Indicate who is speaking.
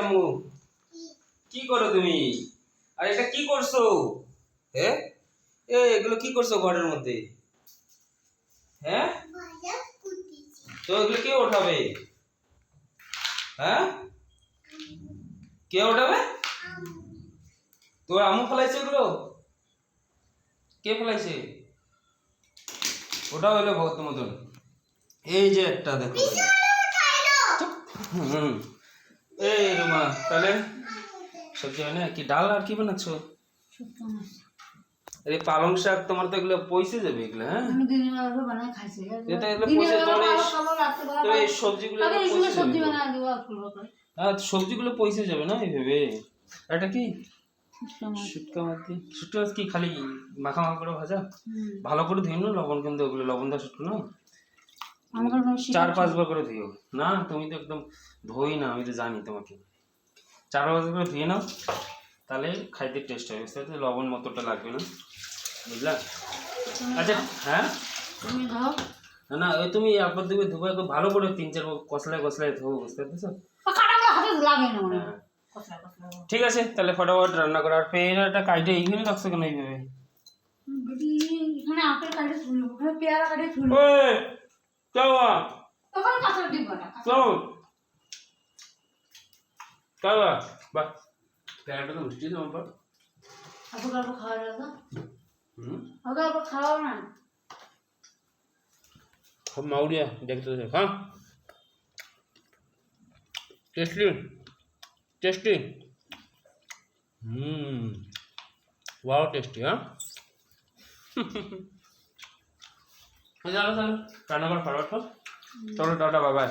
Speaker 1: আম্মু কি করো তুমি? আর এটা কি করছো? হ্যাঁ, এগুলো কি করছো ঘরের মধ্যে? হ্যাঁ, তো এগুলো কে ওঠাবে? হ্যাঁ, কে ওঠাবে? তোর আম্মু ফেলাইছে এগুলো? কে ফেলাইছে? ওটা হলো ভগত মতন। এই যে একটা দেখো। চুপ। হুম। এই রুমা, তাহলে সবজি হয় না কি, ডাল আর কি বানাচ্ছো? আরে পালং শাক, তোমার তো এগুলো পয়সে যাবে এগুলো। হ্যাঁ,
Speaker 2: আমি দিনের বেলা বানাই খাইছি।
Speaker 1: এটা এগুলো
Speaker 2: দিনের
Speaker 1: পয়সে
Speaker 2: বেলা
Speaker 1: তোমার
Speaker 2: খাবো, রাতে বেলা
Speaker 1: তো এই সবজিগুলো
Speaker 2: তবে এই সময়
Speaker 1: পয়সে
Speaker 2: সবজি
Speaker 1: যাবে।
Speaker 2: বানাই দেবো অল্প অল্প করে।
Speaker 1: হ্যাঁ, সবজিগুলো পয়সে যাবে না এইভাবে। এটা কি
Speaker 2: শুটকা মাছ।
Speaker 1: শুটকা মাছ দিয়ে? শুটকা মাছ কি খালি মাখা মাখা করে ভাজা?
Speaker 2: হুম।
Speaker 1: ভালো করে ধুই না, লবণ কিন্তু ওগুলো লবণ দেওয়া শুটকা না,
Speaker 2: আমাকে কোনো শিখাচ্ছ?
Speaker 1: 4-5 বার করে ধুইও না। তুমি তো একদম ধুই না, আমি তো জানি তোমাকে। 4-5 বার করে ধুয়ে নাও, তাহলে খাইতে টেস্ট হবে, বুঝতে পারছো? লবণ মতটা লাগবে না, বুঝলা? আচ্ছা, হ্যাঁ,
Speaker 2: তুমি খাও।
Speaker 1: না ওই তুমি একবার দুবার ধুবে, ভালো করে 3-4 কষলায় কষলায় ধোবো, বুঝতে পারছো?
Speaker 2: কাটাগুলো হাতে লাগে না মনে হয়।
Speaker 1: হ্যাঁ,
Speaker 2: কষলা কষলা।
Speaker 1: ঠিক আছে, তাহলে ফটাফট রান্না করো। আর পেয়ারাটা কাটে এইখানে রাখছো কেন এইভাবে?
Speaker 2: দিদি এখানে আপেল কাটে ফুল, ওখানে পেয়ারা কাটে ফুল।
Speaker 1: ওই চলো
Speaker 2: ওখানে কাঁচা দিব না।
Speaker 1: চলো চলো, বাহ, পেয়ারাটা তো মিষ্টি তোমার পর।
Speaker 2: অল্প অল্প খাওয়া যাবে তো?
Speaker 1: হুম,
Speaker 2: অল্প অল্প খাওয়াও না।
Speaker 1: খুব মাউরিয়া দেখতে তো। হ্যাঁ, টেস্টি টেস্টি। Wow tasty. হ্যাঁ, চলো চলো রান্না কর ফটাফট। চলো টাটা, বাই বাই।